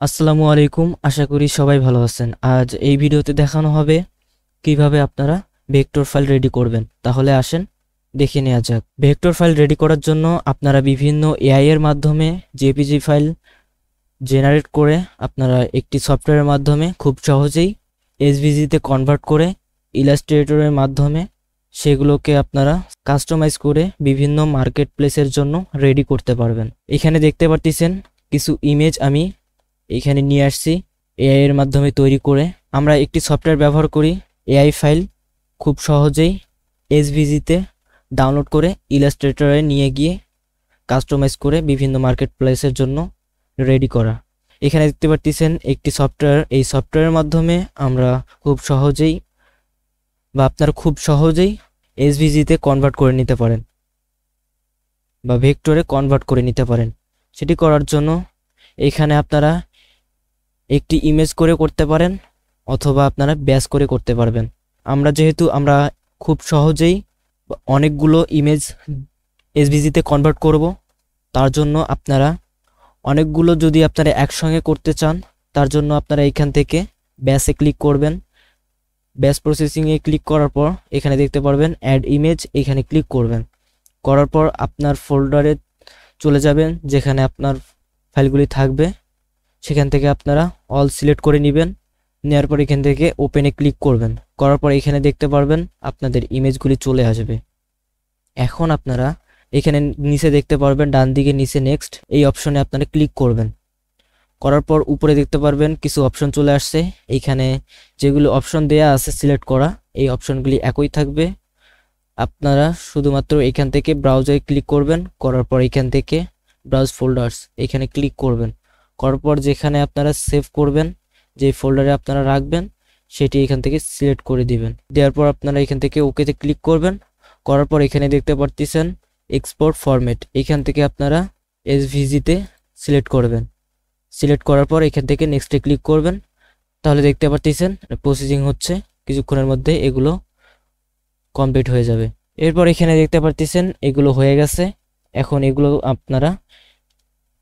আসসালামু আলাইকুম, আশা করি সবাই ভালো আছেন। আজ এই ভিডিওতে দেখানো হবে কিভাবে আপনারা ভেক্টর ফাইল রেডি করবেন। তাহলে আসেন দেখে নেওয়া যাক। ভেক্টর ফাইল রেডি করার জন্য আপনারা বিভিন্ন এআই এর মাধ্যমে জেপিজি ফাইল জেনারেট করে আপনারা একটি সফটওয়্যারের মাধ্যমে খুব সহজেই এসভিজিতে কনভার্ট করে ইলাস্ট্রেটরের মাধ্যমে সেগুলোকে আপনারা কাস্টমাইজ করে বিভিন্ন মার্কেট প্লেসের জন্য রেডি করতে পারবেন। এখানে দেখতে পারতেছেন কিছু ইমেজ আমি এখানে নিয়ে আসছি এআই এর মাধ্যমে তৈরি করে। আমরা একটি সফটওয়্যার ব্যবহার করি এআই ফাইল খুব সহজেই এসভিজিতে ডাউনলোড করে ইলাস্ট্রেটরে নিয়ে গিয়ে কাস্টমাইজ করে বিভিন্ন মার্কেট প্লেসের জন্য রেডি করা। এখানে দেখতে পাচ্ছেন একটি সফটওয়্যার। এই সফটওয়্যারের মাধ্যমে আমরা খুব সহজেই আপনারা খুব সহজেই এসভিজিতে কনভার্ট করে নিতে পারেন বা ভেক্টরে কনভার্ট করে নিতে পারেন। সেটি করার জন্য এখানে আপনারা একটি ইমেজ করে করতে পারেন অথবা আপনারা ব্যাস করে করতে পারবেন। আমরা খুব সহজেই অনেকগুলো ইমেজ এসভিজিতে কনভার্ট করব, তার জন্য আপনারা অনেকগুলো যদি আপনারা একসঙ্গে করতে চান তার জন্য আপনারা এখান থেকে ব্যাসে ক্লিক করবেন। ব্যাস প্রসেসিংয়ে ক্লিক করার পর এখানে দেখতে পারবেন অ্যাড ইমেজ, এখানে ক্লিক করবেন। করার পর আপনার ফোল্ডারে চলে যাবেন যেখানে আপনার ফাইলগুলি থাকবে। সেখান থেকে আপনারা অল সিলেক্ট করে নেবেন। নেওয়ার পর এখান থেকে ওপেনে ক্লিক করবেন। করার পর এখানে দেখতে পারবেন আপনাদের ইমেজগুলি চলে আসবে। এখন আপনারা এখানে নিচে দেখতে পারবেন ডান দিকে নিচে নেক্সট এই অপশনে আপনারা ক্লিক করবেন। করার পর উপরে দেখতে পারবেন কিছু অপশন চলে আসছে। এইখানে যেগুলো অপশন দেয়া আছে সিলেক্ট করা, এই অপশনগুলি একই থাকবে। আপনারা শুধুমাত্র এখান থেকে ব্রাউজারে ক্লিক করবেন। করার পর এখান থেকে ব্রাউজ ফোল্ডার্স এখানে ক্লিক করবেন। করার পর যেখানে আপনারা সেভ করবেন, যে ফোল্ডারে আপনারা রাখবেন সেটি এখান থেকে সিলেক্ট করে দিবেন। দেওয়ার পর আপনারা এখান থেকে ওকেতে ক্লিক করবেন। করার পর এখানে দেখতে পারতেছেন এক্সপোর্ট ফরম্যাট, এখান থেকে আপনারা এসভিজিতে সিলেক্ট করবেন। সিলেক্ট করার পর এখান থেকে নেক্সটে ক্লিক করবেন। তাহলে দেখতে পারতেছেন প্রসেসিং হচ্ছে, কিছুক্ষণের মধ্যে এগুলো কমপ্লিট হয়ে যাবে। এরপর এখানে দেখতে পারতেছেন এগুলো হয়ে গেছে। এখন এগুলো আপনারা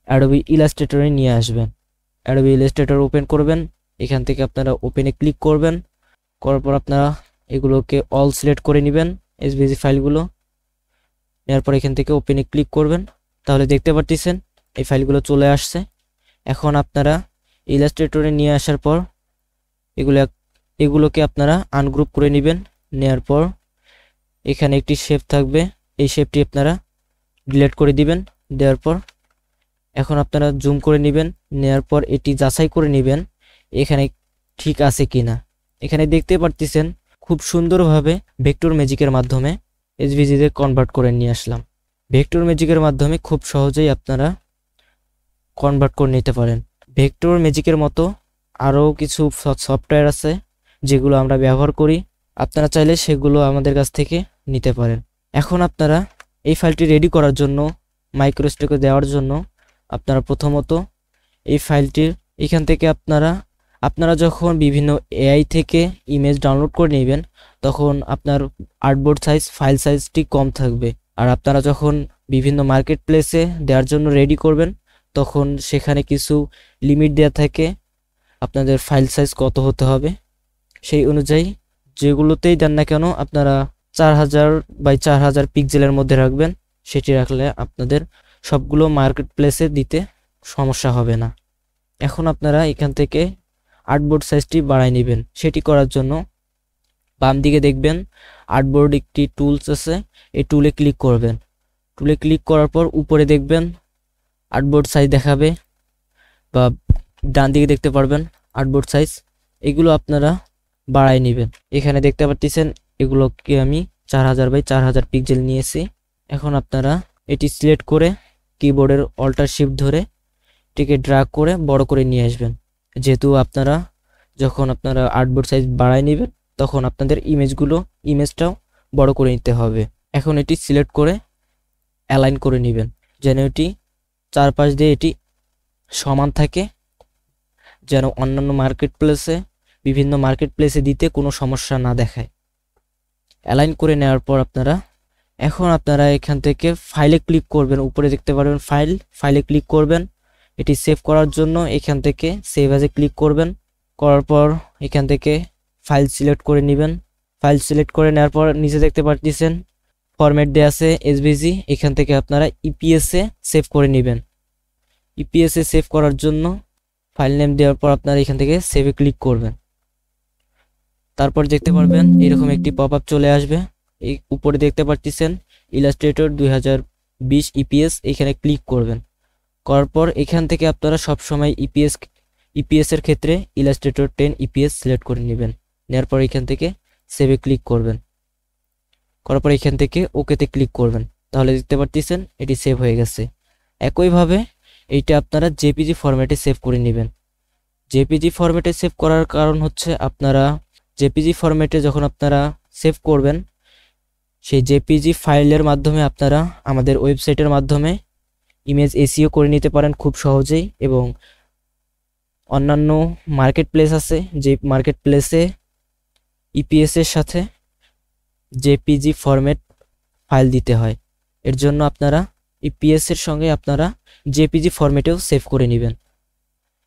অ্যাডোবি ইলাস্ট্রেটরে নিয়ে আসবেন। অ্যাডোবি ইলাস্ট্রেটর ওপেন করবেন। এখান থেকে আপনারা ওপেনে ক্লিক করবেন। করার পর আপনারা এগুলোকে অল সিলেক্ট করে নেবেন এসভিজি ফাইলগুলো। নেওয়ার পর এখান থেকে ওপেনে ক্লিক করবেন। তাহলে দেখতে পারতেছেন এই ফাইলগুলো চলে আসছে। এখন আপনারা ইলাস্ট্রেটরে নিয়ে আসার পর এগুলোকে আপনারা আনগ্রুপ করে নেবেন। নেওয়ার পর এখানে একটি শেপ থাকবে, এই শেপটি আপনারা ডিলিট করে দিবেন। দেওয়ার পর এখন আপনারা জুম করে নেবেন। নেওয়ার পর এটি যাচাই করে নেবেন এখানে ঠিক আছে কিনা। এখানে দেখতে পারতেছেন খুব সুন্দরভাবে ভেক্টর ম্যাজিকের মাধ্যমে এসভিজিতে কনভার্ট করে নিয়ে আসলাম। ভেক্টর ম্যাজিকের মাধ্যমে খুব সহজেই আপনারা কনভার্ট করে নিতে পারেন। ভেক্টর ম্যাজিকের মতো আরও কিছু সফটওয়্যার আছে যেগুলো আমরা ব্যবহার করি, আপনারা চাইলে সেগুলো আমাদের কাছ থেকে নিতে পারেন। এখন আপনারা এই ফাইলটি রেডি করার জন্য মাইক্রোস্টেকে দেওয়ার জন্য আপনারা প্রথমত এই ফাইলটির এখান থেকে আপনারা যখন বিভিন্ন এআই থেকে ইমেজ ডাউনলোড করে নেবেন তখন আপনার আর্টবোর্ড সাইজ ফাইল সাইজটি কম থাকবে। আর আপনারা যখন বিভিন্ন মার্কেট প্লেসে দেওয়ার জন্য রেডি করবেন তখন সেখানে কিছু লিমিট দেওয়া থাকে আপনাদের ফাইল সাইজ কত হতে হবে। সেই অনুযায়ী যেগুলোতেই দেন না কেন আপনারা 4000 বাই 4000 পিক্সেলের মধ্যে রাখবেন। সেটি রাখলে আপনাদের সবগুলো মার্কেট প্লেসে দিতে সমস্যা হবে না। এখন আপনারা এখান থেকে আর্টবোর্ড সাইজটি বাড়ায় নেবেন। সেটি করার জন্য বাম দিকে দেখবেন আর্টবোর্ড একটি টুলস আছে, এই টুলে ক্লিক করবেন। টুলে ক্লিক করার পর উপরে দেখবেন আর্টবোর্ড সাইজ দেখাবে বা ডান দিকে দেখতে পারবেন আর্টবোর্ড সাইজ। এগুলো আপনারা বাড়ায় নেবেন। এখানে দেখতে পাচ্ছেন এগুলোকে আমি 4000 বাই 4000 পিক্সেল নিয়েছি। এখন আপনারা এটি সিলেক্ট করে কিবোর্ডের অল্টার শিফট ধরে এটিকে ড্র্যাগ করে বড় করে নিয়ে আসবেন। যেহেতু আপনারা যখন আপনারা আর্টবোর্ড সাইজ বাড়ায় নেবেন তখন আপনাদের ইমেজটাও বড় করে নিতে হবে। এখন এটি সিলেক্ট করে অ্যালাইন করে নেবেন যেন এটি চারপাশ দিয়ে এটি সমান থাকে, যেন অন্যান্য বিভিন্ন মার্কেট প্লেসে দিতে কোনো সমস্যা না দেখায়। অ্যালাইন করে নেওয়ার পর এখন আপনারা এখান থেকে ফাইলে ক্লিক করবেন। উপরে দেখতে পারবেন ফাইলে ক্লিক করবেন। এটি সেভ করার জন্য এখান থেকে সেভ অ্যাজে ক্লিক করবেন। করার পর এখান থেকে ফাইল সিলেক্ট করে নেবেন। ফাইল সিলেক্ট করে নেওয়ার পর নিচে দেখতে পাচ্ছেন ফরম্যাট দেওয়া আছে এসভিজি। এখান থেকে আপনারা ইপিএসে সেভ করে নেবেন। ইপিএসে সেভ করার জন্য ফাইল নেম দেওয়ার পর আপনারা এখান থেকে সেভে ক্লিক করবেন। তারপর দেখতে পারবেন এরকম একটি পপ আপ চলে আসবে। এই উপরে দেখতে পাচ্ছেন ইলাস্ট্রেটর 2020 ইপিএস, এখানে ক্লিক করবেন। করার পর এখান থেকে আপনারা সবসময় ইপিএস এর ক্ষেত্রে ইলাস্ট্রেটর 10 ইপিএস সিলেক্ট করে নেবেন। নেওয়ার পর এখান থেকে সেভে ক্লিক করবেন। করার পর এখান থেকে ওকেতে ক্লিক করবেন। তাহলে দেখতে পাচ্ছেন এটি সেভ হয়ে গেছে। একইভাবে এইটা আপনারা জেপিজি ফরম্যাটে সেভ করে নেবেন। জেপিজি ফরম্যাটে সেভ করার কারণ হচ্ছে আপনারা জেপিজি ফরম্যাটে যখন আপনারা সেভ করবেন সেই জেপিজি ফাইলের মাধ্যমে আপনারা আমাদের ওয়েবসাইটের মাধ্যমে ইমেজ এসইও করে নিতে পারেন খুব সহজেই। এবং অন্যান্য মার্কেট প্লেস আছে, যে মার্কেট প্লেসে ইপিএস এর সাথে জেপিজি ফরম্যাট ফাইল দিতে হয়। এর জন্য আপনারা ইপিএস এর সঙ্গে আপনারা জেপিজি ফরম্যাটেও সেভ করে নেবেন।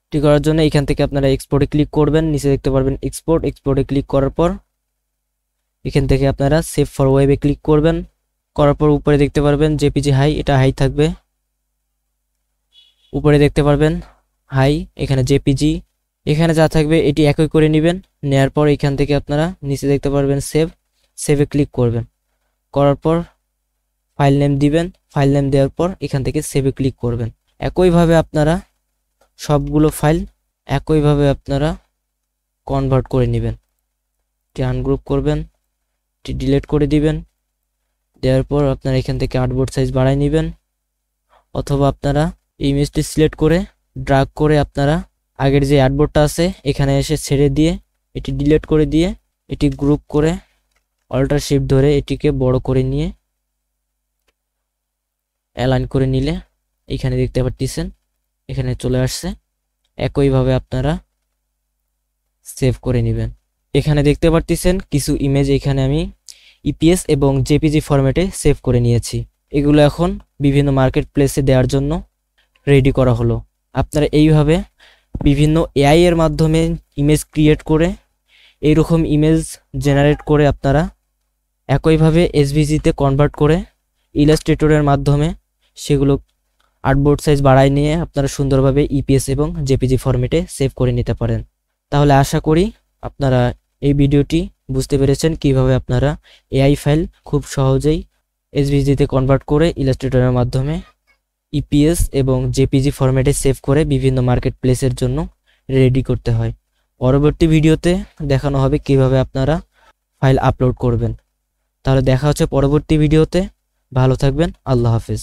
এটি করার জন্য এখান থেকে আপনারা এক্সপোর্টে ক্লিক করবেন। নিচে দেখতে পারবেন এক্সপোর্টে ক্লিক করার পর এখান থেকে আপনারা সেভ ফর ওয়েবে ক্লিক করবেন। করার পর উপরে দেখতে পারবেন জেপিজি হাই, এটা হাই থাকবে। উপরে দেখতে পারবেন হাই, এখানে জেপিজি, এখানে যা থাকবে এটি একই করে নেবেন। নেয়ার পর এখান থেকে আপনারা নিচে দেখতে পারবেন সেভে ক্লিক করবেন। করার পর ফাইল নেম দিবেন। ফাইল নেম দেওয়ার পর এখান থেকে সেভে ক্লিক করবেন। একইভাবে আপনারা সবগুলো ফাইল একইভাবে আপনারা কনভার্ট করে নেবেন। এটি আনগ্রুপ করবেন, এটি ডিলিট করে দিবেন। দেওয়ার পর আপনারা এখান থেকে আর্টবোর্ড সাইজ বাড়াই নেবেন, অথবা আপনারা ইমেজটি সিলেক্ট করে ড্রাগ করে আপনারা আগের যে আর্টবোর্ডটা আছে এখানে এসে ছেড়ে দিয়ে এটি ডিলিট করে দিয়ে এটি গ্রুপ করে অল্টার শিফট ধরে এটিকে বড় করে নিয়ে অ্যালাইন করে নিলে এখানে দেখতে পাচ্ছেন এখানে চলে আসছে। একইভাবে আপনারা সেভ করে নেবেন। এখানে দেখতে পাচ্ছেন কিছু ইমেজ এখানে আমি ইপিএস এবং জেপিজি ফরম্যাটে সেভ করে নিয়েছি। এগুলো এখন বিভিন্ন মার্কেট প্লেসে দেওয়ার জন্য রেডি করা হলো। আপনারা এইভাবে বিভিন্ন এআই এর মাধ্যমে ইমেজ ক্রিয়েট করে এইরকম ইমেজ জেনারেট করে আপনারা একইভাবে এসভিজিতে কনভার্ট করে ইলাস্ট্রেটরের মাধ্যমে সেগুলো আর্টবোর্ড সাইজ বাড়ায় নিয়ে আপনারা সুন্দরভাবে ইপিএস এবং জেপিজি ফরম্যাটে সেভ করে নিতে পারেন। তাহলে আশা করি আপনারা এই ভিডিওটি বুঝতে পেরেছেন কিভাবে আপনারা এআই ফাইল খুব সহজেই এসভিজিতে কনভার্ট করে ইলাস্ট্রেটরের মাধ্যমে ইপিএস এবং জেপিজি ফরম্যাটে সেভ করে বিভিন্ন মার্কেট প্লেসের জন্য রেডি করতে হয়। পরবর্তী ভিডিওতে দেখানো হবে কিভাবে আপনারা ফাইল আপলোড করবেন। তাহলে দেখা হচ্ছে পরবর্তী ভিডিওতে। ভালো থাকবেন। আল্লাহ হাফেজ।